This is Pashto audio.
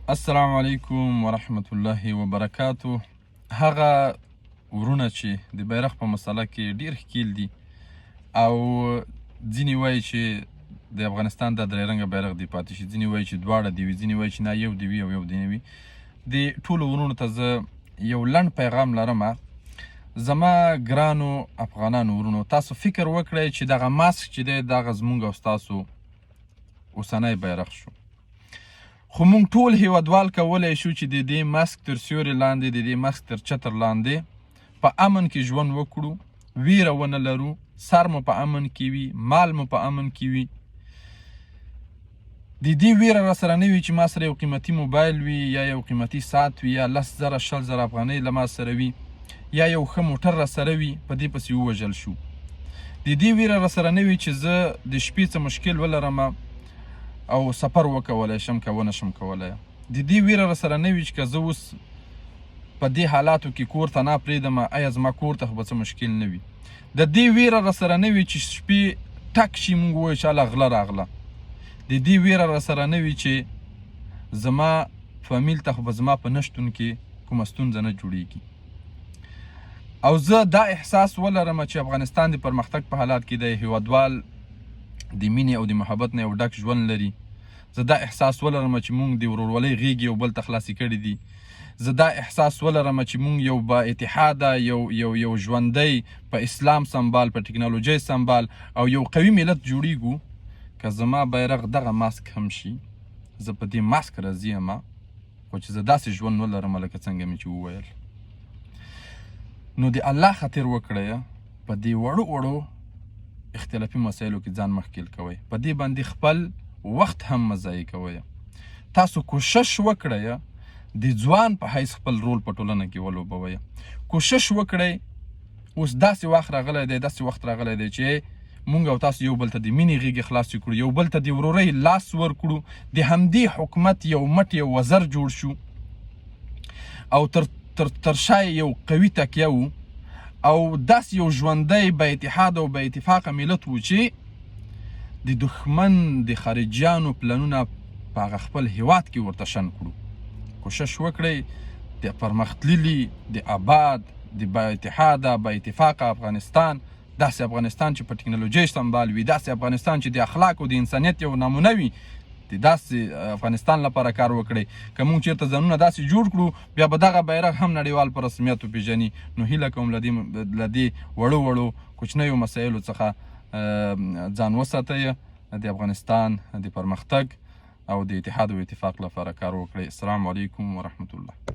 السلام علیکم ورحمت الله وبرکاتو. هغه ورونه چې د بیرغ په مسله کې ډیر ښکیل دي او ځینې وایي چې د افغانستان د درې رنګه بیرغ دی پاتې شي، ځینې وایي چې دواړه دي وي، ځینې وایي چې نه یو دی وي او یو دی نه وي. د ټولو ورونو ته زه یو لنډ پیغام لرم. زما ګرانو افغانانو ورونو، تاسو فکر وکړئ چې دغه ماسک چې دی دغه زموږ او ستاسو اوسنی بیرغ شو، خو موږ ټول هیوادوال کولی شو چې د دې ماسک تر سیوري لاندې، د دې ماسک تر چتر لاندې په امن کې ژوند وکړو، ویره ونه لرو، سر مو په امن کې وي، مال مو په امن کې وي. د دې ویره راسره نه وي چې ما سره یو قیمتي موبایل وي یا یو قیمتي ساعت وي یا 10,000 20,000 افغانۍ له ما سره وي یا یو ښه موټر راسره وي، په دې پسې ووژل شو. د دې ویره راسره نه وي چې زه د شپې څه مشکل ولرم او سفر وکولی شم که ونه شم کولی. د دې ویره راسره نه وي چې که زه اوس په دې حالاتو کې کور ته نه پرېږدم، آیا زما کور ته خو به څه مشکل نه وي. د دې ویره راسره نه وي چې شپې ټک شي موږ ووایو چې هله غله راغله. د دې ویره راسره نه وي چې زما فامیل ته خو به زما په نه شتون کې کومه ستونزه نه جوړیږي. او زه دا احساس ولرم چې افغانستان د پرمختګ په حالات کې د هیوادوال د مینې او د محبت نه یو ډک ژوند لري. زه دا احساس ولرم چې موږ د ورورولۍ غېږې یو بل ته خلاصې کړي دي. زه دا احساس ولرم چې موږ یو با اتحاده یو ژوندی په اسلام سمبال، په ټکنالوژۍ سمبال او یو قوي ملت جوړیږو. که زما بیرغ دغه ماسک هم شي، زه په دې ماسک راضي یم، خو چې زه داسې ژوند ولرم لکه څنګه مې چې وویل. نو د الله خاطر وکړئ، په دې وړو وړو اختلافي مسایلو کې ځان مخکېل کوئ، په دې باندې خپل وخت هم مه ضایع کوئ. تاسو کوشش وکړئ د ځوان په حیث خپل رول په ټولنه کې ولوبوئ. کوشش وکړئ، اوس داسې وخت راغلی دی، داسې وخت راغلی دی چې مونږ او تاسو یو بل ته د مینې غېږې خلاصې کړو، یو بل ته د ورورۍ لاس ورکړو، د همدې حکومت یو مټ یو وزر جوړ شو او تر شا یو قوي تکیه و او داسې یو ژوندی با اتحاد او با اتفاقه ملت و چې د دښمن د خارجیانو پلانونه په هغه خپل هیواد کې ورته شن کړو. کوشش وکړئ د پرمختللي، د آباد، د با اتحاده، با اتفاقه افغانستان، داسې افغانستان چې په ټکنالوژۍ سمبال وي، داسې افغانستان چې د اخلاق او د انسانیت یو نمونه وي، د داسې افغانستان لپاره کار وکړئ. که موږ چېرته ځانونه داسې جوړ کړو، بیا به دغه بیرغ هم نړیوال په رسمیت وپېژني. نو هیله کوم له دې وړو وړو کوچنیو مسایلو څخه ځان وساتئ، د افغانستان د پرمختګ او د اتحاد او اتفاق لپاره کار وکړئ. السلام علیکم ورحمت الله.